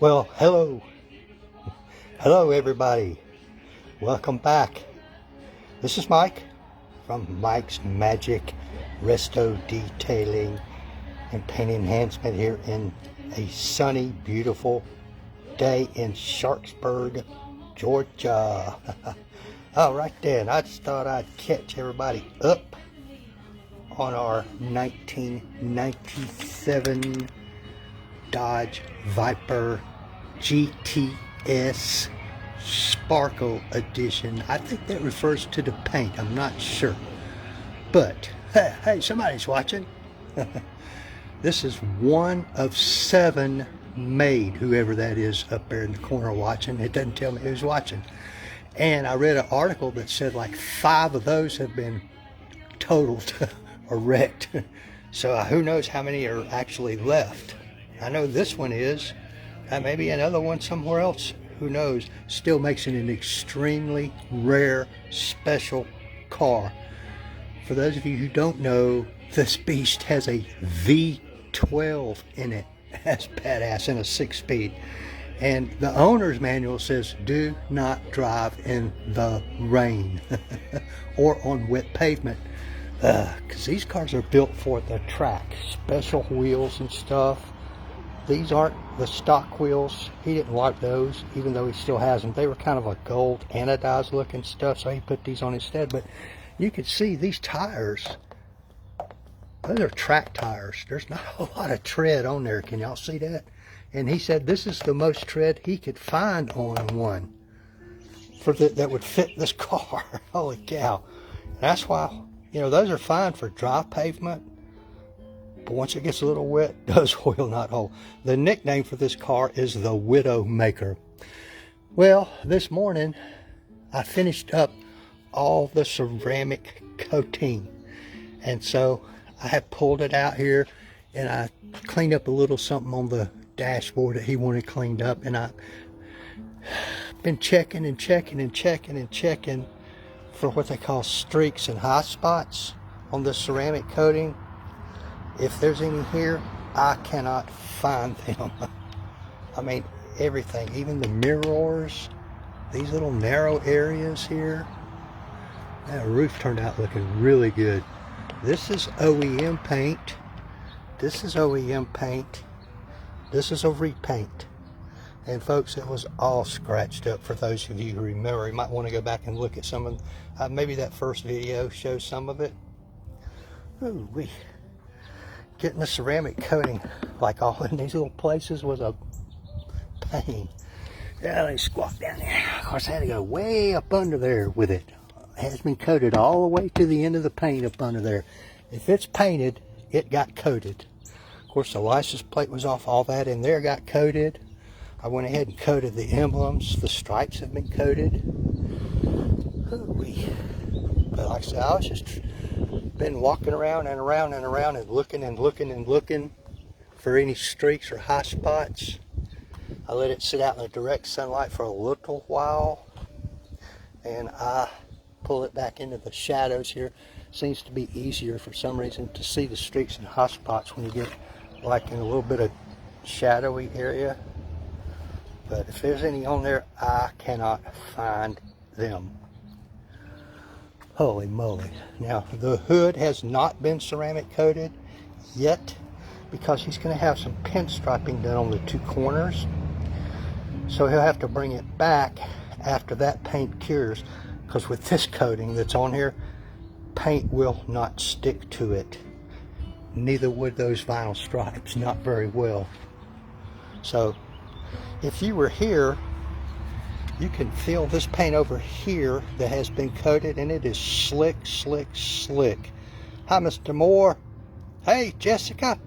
Well, hello everybody. Welcome back. This is Mike from Mike's Magic Resto Detailing and Paint Enhancement here in a sunny, beautiful day in Sharpsburg, Georgia. Oh, right there. And I just thought I'd catch everybody up on our 1997 Dodge Viper GTS Sparkle Edition. I think that refers to the paint. I'm not sure. But, hey, somebody's watching. This is one of 7 made, whoever that is up there in the corner watching. It doesn't tell me who's watching. And I read an article that said like 5 of those have been totaled or wrecked. So who knows how many are actually left. I know this one is. Maybe another one somewhere else. Who knows? Still makes it an extremely rare, special car. For those of you who don't know, this beast has a V12 in it. That's badass, in a 6-speed. And the owner's manual says, do not drive in the rain or on wet pavement. Because these cars are built for the track. Special wheels and stuff. These aren't the stock wheels. He didn't like those, even though he still has them. They were kind of a gold anodized looking stuff, so he put these on instead. But you can see these tires, those are track tires. There's not a lot of tread on there. Can y'all see that? And he said this is the most tread he could find on one that would fit this car. Holy cow. That's why, you know, those are fine for dry pavement. But once it gets a little wet, does oil not hold. The nickname for this car is the Widow Maker. Well, this morning I finished up all the ceramic coating, and so I have pulled it out here and I cleaned up a little something on the dashboard that he wanted cleaned up, and I've been checking and checking and checking and checking for what they call streaks and high spots on the ceramic coating. If there's any here, I cannot find them. I mean, everything, even the mirrors, these little narrow areas here. That roof turned out looking really good. This is OEM paint. This is OEM paint. This is a repaint. And folks, it was all scratched up. For those of you who remember, you might want to go back and look at some of, maybe that first video shows some of it. Ooh wee. Getting the ceramic coating like all in these little places was a pain. Yeah, let me squat down there. Of course, I had to go way up under there with it. It has been coated all the way to the end of the paint up under there. If it's painted, it got coated. Of course, the license plate was off. All that in there got coated. I went ahead and coated the emblems. The stripes have been coated. Ooh-wee. But like I said, I was just been walking around and around and around and looking and looking and looking for any streaks or high spots. I let it sit out in the direct sunlight for a little while, and I pull it back into the shadows here. Seems to be easier for some reason to see the streaks and high spots when you get like in a little bit of shadowy area. But if there's any on there, I cannot find them. Holy moly. Now, the hood has not been ceramic coated yet because he's going to have some pinstriping done on the 2 corners. So he'll have to bring it back after that paint cures, because with this coating that's on here, paint will not stick to it. Neither would those vinyl stripes, not very well. So if you were here, you can feel this paint over here that has been coated, and it is slick, slick, slick. Hi, Mr. Moore. Hey, Jessica.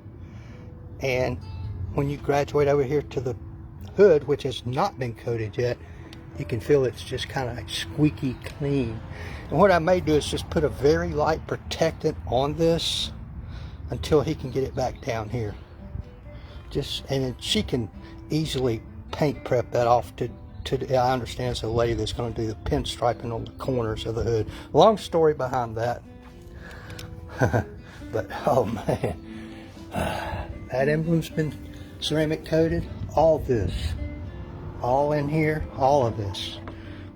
And when you graduate over here to the hood, which has not been coated yet, you can feel it's just kind of like squeaky clean. And what I may do is just put a very light protectant on this until he can get it back down here. And then she can easily paint prep that off to I understand it's a lady that's going to do the pinstriping on the corners of the hood. Long story behind that. But oh man, that emblem's been ceramic coated. All this all in here, all of this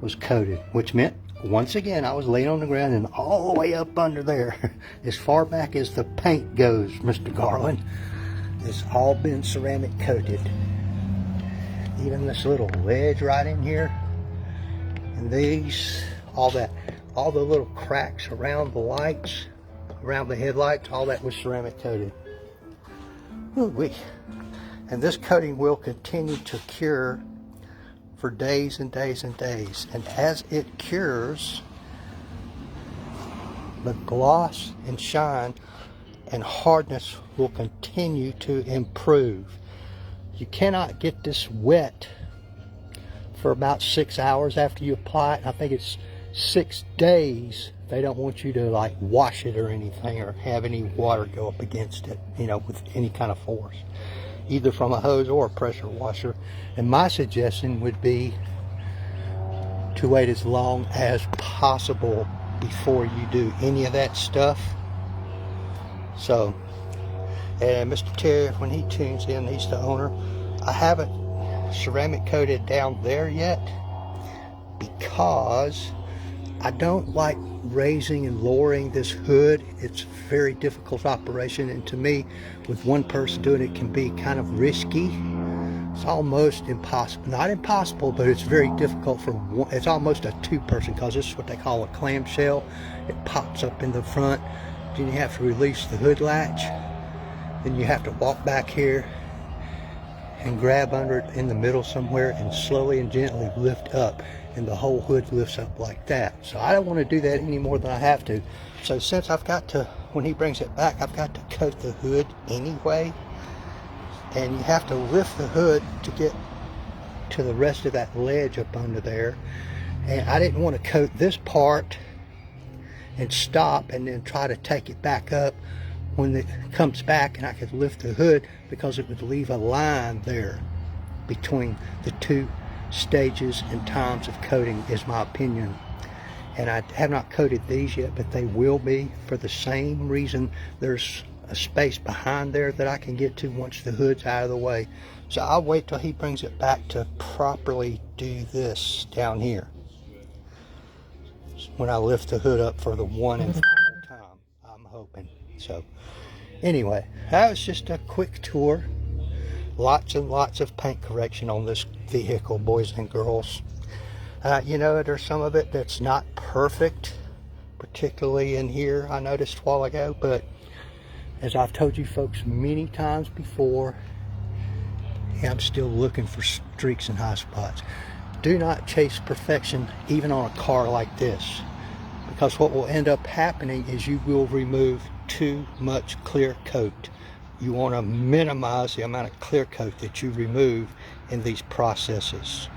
was coated, which meant, once again, I was laying on the ground and all the way up under there, as far back as the paint goes, Mr. Garland, it's all been ceramic coated. Even this little ledge right in here, and these, all that, all the little cracks around the lights, around the headlights, all that was ceramic coated. Ooh-wee. And this coating will continue to cure for days and days and days. And as it cures, the gloss and shine and hardness will continue to improve. You cannot get this wet for about 6 hours after you apply it. I think it's 6 days. They don't want you to like wash it or anything, or have any water go up against it, you know, with any kind of force, either from a hose or a pressure washer. And my suggestion would be to wait as long as possible before you do any of that stuff. So, and Mr. Terry, when he tunes in, he's the owner. I haven't ceramic coated down there yet because I don't like raising and lowering this hood. It's a very difficult operation, and to me, with one person doing it, can be kind of risky. It's almost impossible, not impossible, but it's very difficult for one. It's almost a two-person, because this is what they call a clamshell. It pops up in the front, then you have to release the hood latch, then you have to walk back here and grab under it in the middle somewhere and slowly and gently lift up, and the whole hood lifts up like that. So I don't want to do that any more than I have to. So since I've got to, when he brings it back, I've got to coat the hood anyway, and you have to lift the hood to get to the rest of that ledge up under there. And I didn't want to coat this part and stop and then try to take it back up when it comes back and I could lift the hood, because it would leave a line there between the two stages and times of coating, is my opinion. And I have not coated these yet, but they will be, for the same reason. There's a space behind there that I can get to once the hood's out of the way. So I'll wait till he brings it back to properly do this down here, when I lift the hood up for the one and final time, I'm hoping. So anyway, that was just a quick tour. Lots and lots of paint correction on this vehicle, boys and girls. You know, there's some of it that's not perfect, particularly in here, I noticed a while ago, but as I've told you folks many times before, I'm still looking for streaks and high spots. Do not chase perfection, even on a car like this, because what will end up happening is you will remove too much clear coat. You want to minimize the amount of clear coat that you remove in these processes.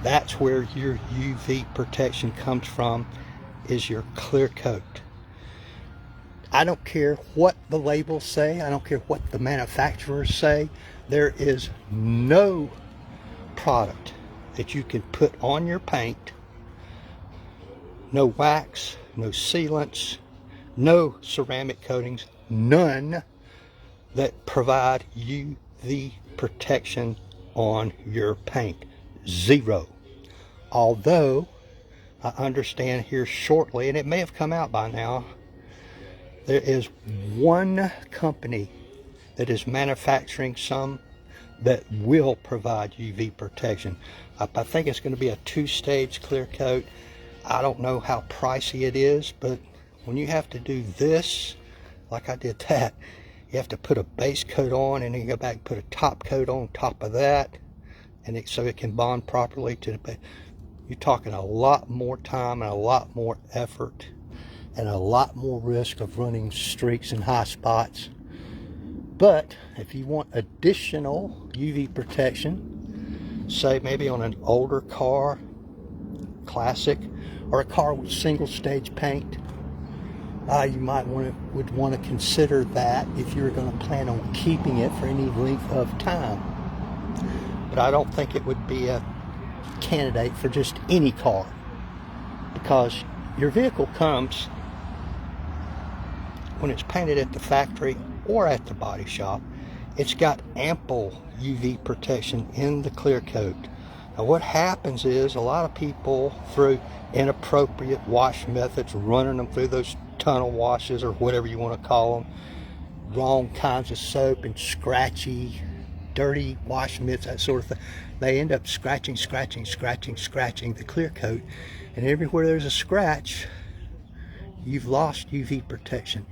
That's where your UV protection comes from, is your clear coat. I don't care what the labels say, I don't care what the manufacturers say, there is no product that you can put on your paint, no wax, no sealants, no ceramic coatings, none, that provide UV protection on your paint. Zero. Although I understand here shortly, and it may have come out by now, there is one company that is manufacturing some that will provide UV protection. I think it's going to be a 2-stage clear coat. I don't know how pricey it is, but when you have to do this, like I did that, you have to put a base coat on and then go back and put a top coat on top of that, and so it can bond properly to the base. You're talking a lot more time and a lot more effort and a lot more risk of running streaks and high spots. But if you want additional UV protection, say maybe on an older car, classic, or a car with single stage paint, you might would want to consider that if you're going to plan on keeping it for any length of time. But I don't think it would be a candidate for just any car, because your vehicle comes, when it's painted at the factory or at the body shop, it's got ample UV protection in the clear coat. Now what happens is a lot of people, through inappropriate wash methods, running them through those tunnel washes or whatever you want to call them, wrong kinds of soap and scratchy, dirty wash mitts, that sort of thing, they end up scratching the clear coat, and everywhere there's a scratch, you've lost UV protection,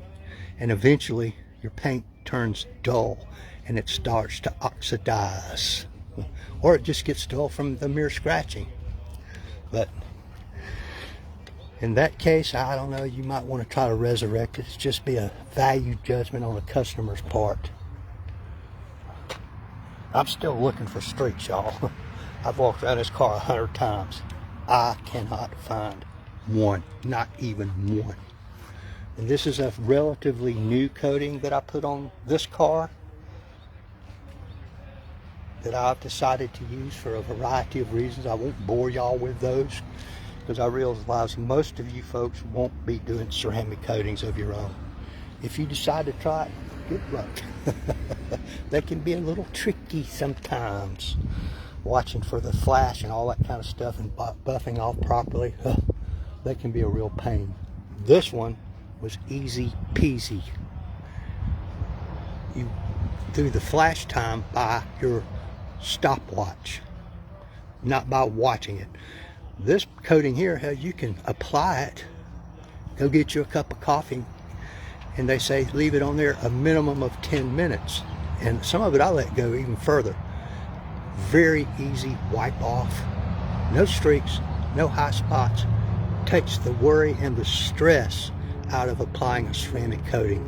and eventually your paint turns dull and it starts to oxidize, or it just gets dull from the mere scratching. But in that case, I don't know, you might want to try to resurrect it. It's just be a value judgment on the customer's part. I'm still looking for streaks, y'all. I've walked around this car 100 times. I cannot find one, not even one. And this is a relatively new coating that I put on this car that I've decided to use for a variety of reasons. I won't bore y'all with those, because I realize most of you folks won't be doing ceramic coatings of your own. If you decide to try it, good luck. They can be a little tricky sometimes. Watching for the flash and all that kind of stuff and buffing off properly, they can be a real pain. This one was easy peasy. You do the flash time by your stopwatch, not by watching it. This coating here, hell, you can apply it, go get you a cup of coffee, and they say leave it on there a minimum of 10 minutes. And some of it I let go even further. Very easy wipe off. No streaks, no high spots. Takes the worry and the stress out of applying a ceramic coating.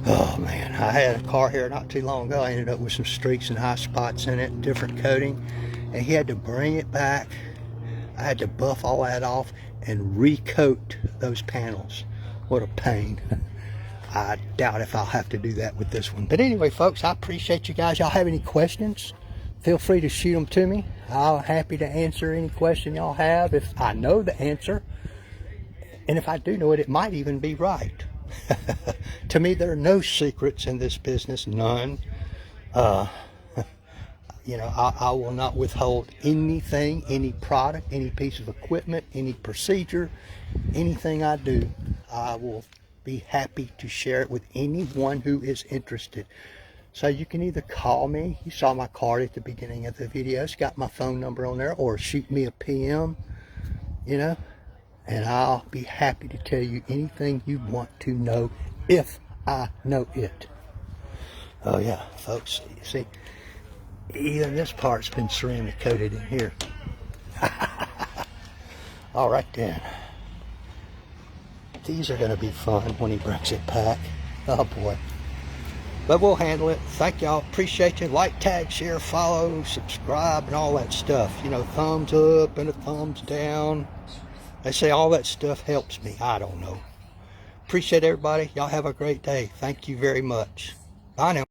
Oh man, I had a car here not too long ago. I ended up with some streaks and high spots in it, different coating, and he had to bring it back. I had to buff all that off and recoat those panels. What a pain. I doubt if I'll have to do that with this one. But anyway, folks, I appreciate you guys. Y'all have any questions, feel free to shoot them to me. I'm happy to answer any question y'all have if I know the answer. And if I do know it, it might even be right. To me, there are no secrets in this business, none. You know, I will not withhold anything, any product, any piece of equipment, any procedure, anything I do. I will be happy to share it with anyone who is interested. So you can either call me, you saw my card at the beginning of the video, it's got my phone number on there, or shoot me a PM, you know, and I'll be happy to tell you anything you want to know if I know it. Oh yeah, folks, you see, even this part's been ceramic coated in here. All right then. These are going to be fun when he brings it back. Oh boy. But we'll handle it. Thank y'all. Appreciate you. Like, tag, share, follow, subscribe, and all that stuff. You know, thumbs up and a thumbs down. They say all that stuff helps me. I don't know. Appreciate everybody. Y'all have a great day. Thank you very much. Bye now.